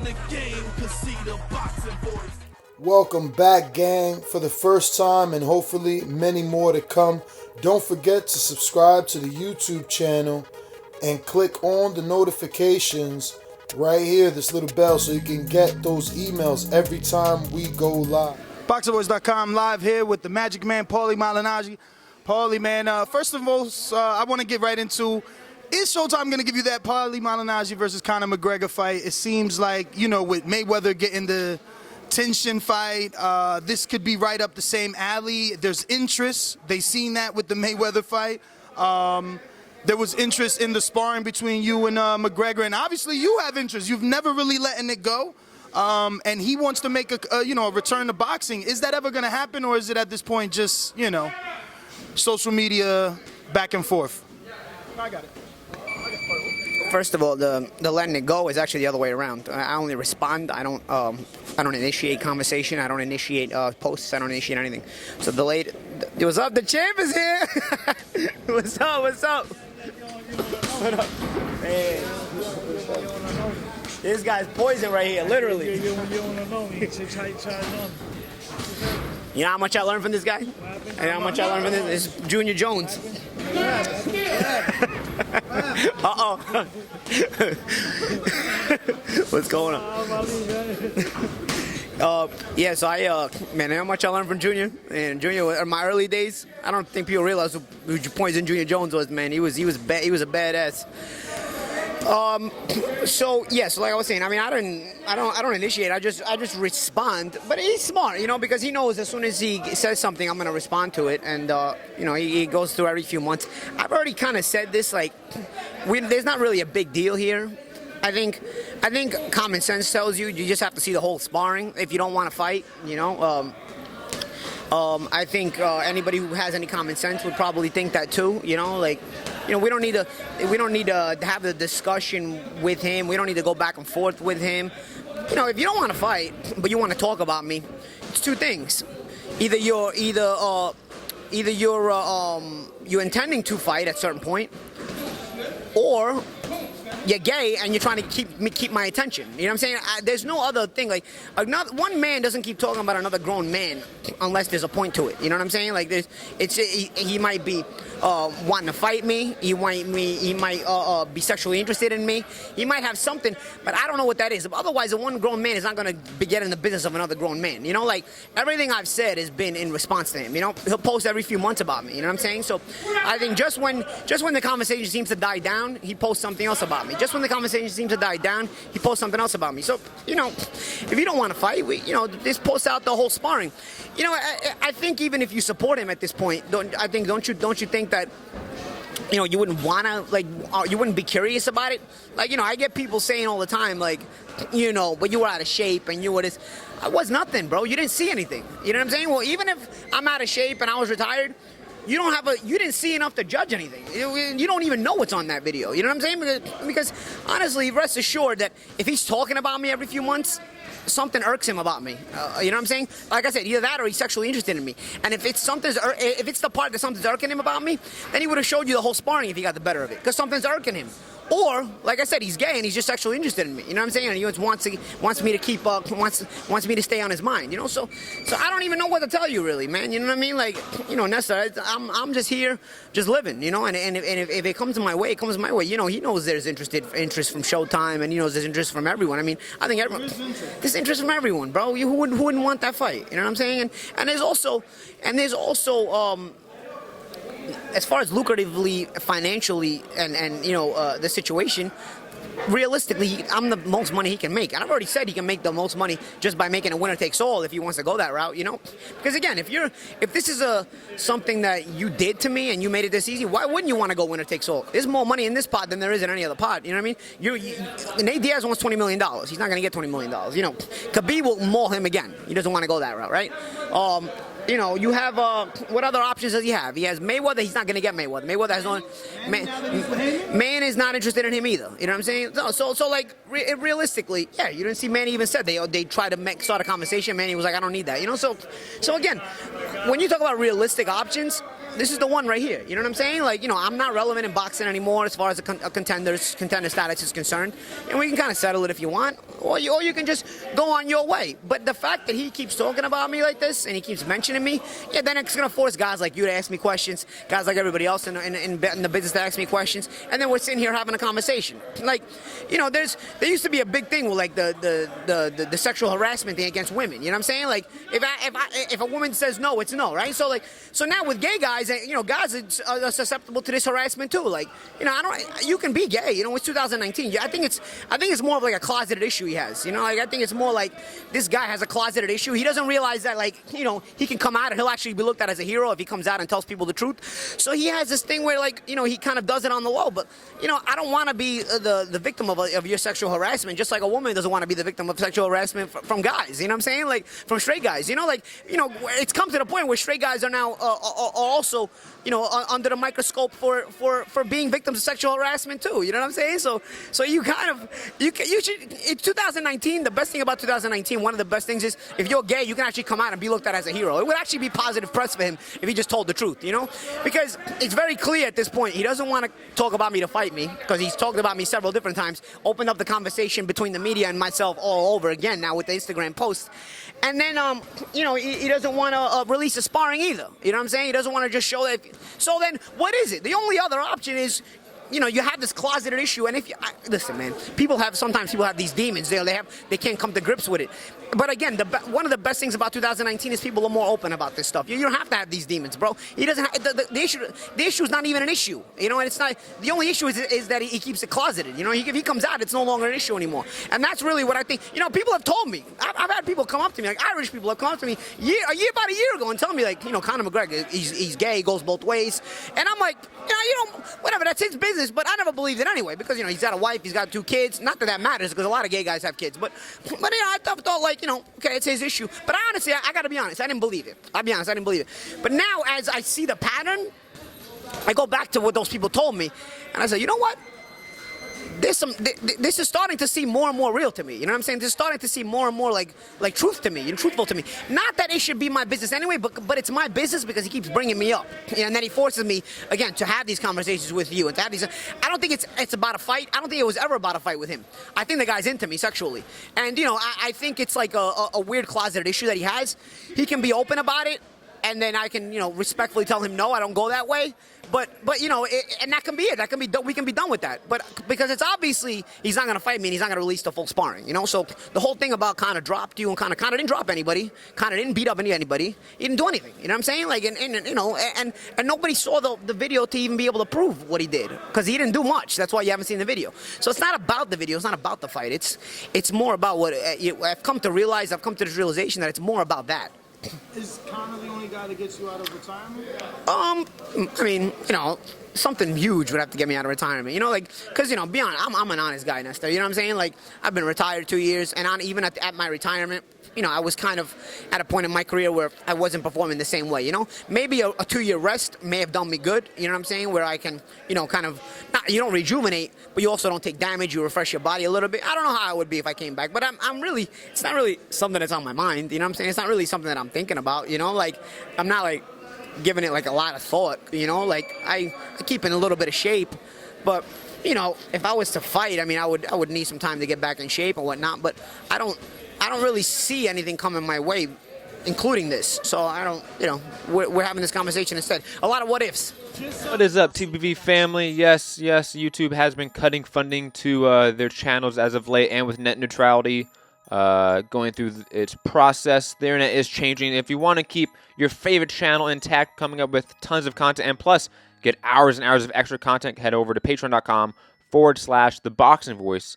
the game can see the boxing voice. Welcome back, gang, for the first time and hopefully many more to come. Don't forget to subscribe to the YouTube channel and click on the notifications right here, this little bell, so you can get those emails every time we go live. ThaBoxingvoice.com live here with the Magic Man, Paulie Malignaggi. Paulie, man, first of all, I want to get right into, is Showtime going to give you that Paulie Malignaggi versus Conor McGregor fight? It seems like, you know, with Mayweather getting the tension fight, this could be right up the same alley. There's interest. They seen that with the Mayweather fight. There was interest in the sparring between you and McGregor, and obviously you have interest. You've never really letting it go, and he wants to make a return to boxing. Is that ever going to happen, or is it at this point just, you know, social media back and forth? I got it. First of all, the letting it go is actually the other way around. I only respond. I don't initiate conversation. I don't initiate posts. I don't initiate anything. So what's up? The champ is here. What's up? What's up? What up? Man. This guy's poison right here, literally. You know how much I learned from this guy? And how much I learned from this is Junior Jones. Uh-oh. What's going on? Yeah, so man, how much I learned from Junior. And Junior, in my early days, I don't think people realize who Poison Junior Jones was, man. He was a badass. So yes, like I was saying, I mean, I don't initiate. I just respond. But he's smart, you know, because he knows as soon as he says something, I'm gonna respond to it. And you know, he goes through every few months. I've already kind of said this, like, there's not really a big deal here. I think common sense tells you just have to see the whole sparring if you don't want to fight, you know. I think anybody who has any common sense would probably think that too, you know, like, you know, we don't need to have the discussion with him. We don't need to go back and forth with him. You know, if you don't want to fight, but you want to talk about me, it's two things. Either you're intending to fight at a certain point, or you're gay and you're trying to keep my attention. You know what I'm saying? There's no other thing. Like, one man doesn't keep talking about another grown man unless there's a point to it. You know what I'm saying? Like, he might be wanting to fight me. He might be sexually interested in me. He might have something, but I don't know what that is. Otherwise, the one grown man is not going to get in the business of another grown man. You know, like, everything I've said has been in response to him. You know, he'll post every few months about me. You know what I'm saying? So I think just when the conversation seems to die down, he posts something else about me. Just when the conversation seems to die down, he posts something else about me. So, you know, if you don't want to fight, just post out the whole sparring. You know, I think even if you support him at this point, don't you think that, you know, you wouldn't want to, like, you wouldn't be curious about it? Like, you know, I get people saying all the time, like, you know, but you were out of shape and you were this. I was nothing, bro. You didn't see anything. You know what I'm saying? Well, even if I'm out of shape and I was retired, you didn't see enough to judge anything. You don't even know what's on that video. You know what I'm saying? Because honestly, rest assured that if he's talking about me every few months, something irks him about me. You know what I'm saying? Like I said, either that or he's sexually interested in me. And if it's the part that something's irking him about me, then he would have showed you the whole sparring if he got the better of it. Because something's irking him. Or, like I said, he's gay and he's just sexually interested in me. You know what I'm saying? And he wants me to keep wants me to stay on his mind. You know, so I don't even know what to tell you, really, man. You know what I mean? Like, you know, Nessa, I'm just here, just living. You know, and if it comes my way, it comes my way. You know, he knows there's interest from Showtime, and he knows there's interest from everyone. I mean, I think there's interest from everyone, bro. Who wouldn't want that fight? You know what I'm saying? And there's also as far as lucratively, financially, and you know, the situation, realistically, I'm the most money he can make. And I've already said he can make the most money just by making a winner takes all if he wants to go that route, you know? Because again, if this is something that you did to me and you made it this easy, why wouldn't you want to go winner takes all? There's more money in this pot than there is in any other pot, you know what I mean? Nate Diaz wants $20 million. He's not going to get $20 million. You know, Khabib will maul him again. He doesn't want to go that route, right? You know, you have, what other options does he have? He has Mayweather. He's not going to get Mayweather. Mayweather has no... Man is not interested in him either. You know what I'm saying? So like, realistically, yeah, you didn't see Manny even said they tried to start a conversation. Manny was like, I don't need that. You know, so again, when you talk about realistic options, this is the one right here. You know what I'm saying? Like, I'm not relevant in boxing anymore as far as a contender status is concerned. And we can kind of settle it if you want, or you can just go on your way. But the fact that he keeps talking about me like this and he keeps mentioning me, yeah, then it's going to force guys like you to ask me questions, guys like everybody else in the business to ask me questions, and then we're sitting here having a conversation. Like, there used to be a big thing with like the sexual harassment thing against women. You know what I'm saying? Like, if a woman says no, it's no, right? So now with gay guys, guys are susceptible to this harassment too. Like, you can be gay. It's 2019. I think it's more of like a closeted issue he has. Like, I think it's more like this guy has a closeted issue. He doesn't realize that, like, he can come out and he'll actually be looked at as a hero if he comes out and tells people the truth. So he has this thing where, like, he kind of does it on the low. But, I don't want to be the victim of your sexual harassment, just like a woman doesn't want to be the victim of sexual harassment from guys. You know what I'm saying? Like, from straight guys. It's come to the point where straight guys are now are also, under the microscope for being victims of sexual harassment too. You know what I'm saying? So you should. In 2019, the best thing about 2019, one of the best things is if you're gay, you can actually come out and be looked at as a hero. It would actually be positive press for him if he just told the truth. Because it's very clear at this point he doesn't want to talk about me to fight me, because he's talked about me several different times. Opened up the conversation between the media and myself all over again now with the Instagram post. And then, he doesn't want to release a sparring either. You know what I'm saying? He doesn't want to just show that. So then, what is it? The only other option is, you have this closeted issue, and listen, man, sometimes people have these demons. They can't come to grips with it. But again, one of the best things about 2019 is people are more open about this stuff. You don't have to have these demons, bro. He doesn't. The issue is not even an issue. And it's not. The only issue is that he keeps it closeted. If he comes out, it's no longer an issue anymore. And that's really what I think. People have told me. I've had people come up to me, like Irish people have come up to me about a year ago and tell me, like, Conor McGregor, he's gay, goes both ways, and I'm like, whatever, that's his business. But I never believed it anyway, because he's got a wife, he's got 2 kids. Not that matters, because a lot of gay guys have kids. But I thought, like, okay, it's his issue. But honestly, I got to be honest, I didn't believe it. I'll be honest, I didn't believe it. But now, as I see the pattern, I go back to what those people told me, and I say, you know what? This is starting to seem more and more real to me. You know what I'm saying? This is starting to seem more and more like truth to me, truthful to me. Not that it should be my business anyway, but it's my business because he keeps bringing me up, and then he forces me again to have these conversations with you and to have these. I don't think it's about a fight. I don't think it was ever about a fight with him. I think the guy's into me sexually, and I think it's like a weird closeted issue that he has. He can be open about it, and then I can respectfully tell him, no, I don't go that way. But and that can be it. That can be we can be done with that. But because it's obviously he's not going to fight me and he's not going to release the full sparring. So the whole thing about Conor dropped you, and Conor didn't drop anybody. Conor didn't beat up anybody. He didn't do anything. You know what I'm saying? Like, and nobody saw the video to even be able to prove what he did, because he didn't do much. That's why you haven't seen the video. So it's not about the video. It's not about the fight. It's more about what I've come to realize. I've come to this realization that it's more about that. Is Conor the only guy that gets you out of retirement? I mean, something huge would have to get me out of retirement. Because, be honest, I'm an honest guy, Nestor. You know what I'm saying? Like, I've been retired 2 years, and even at my retirement, I was kind of at a point in my career where I wasn't performing the same way, Maybe a 2-year rest may have done me good, you know what I'm saying? Where I can, kind of, you don't rejuvenate, but you also don't take damage, you refresh your body a little bit. I don't know how I would be if I came back, but it's not really something that's on my mind, you know what I'm saying? It's not really something that I'm thinking about, Like, I'm not, like, giving it, like, a lot of thought, Like, I keep in a little bit of shape, but, if I was to fight, I mean, I would need some time to get back in shape and whatnot, but I don't really see anything coming my way, including this. So I don't, we're having this conversation instead. A lot of what ifs. What is up, TBV family? Yes, YouTube has been cutting funding to their channels as of late, and with net neutrality going through its process, the internet is changing. If you want to keep your favorite channel intact, coming up with tons of content, and plus get hours and hours of extra content, head over to patreon.com/ThaBoxingVoice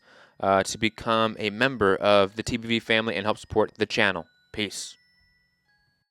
to become a member of the TBV family and help support the channel. Peace.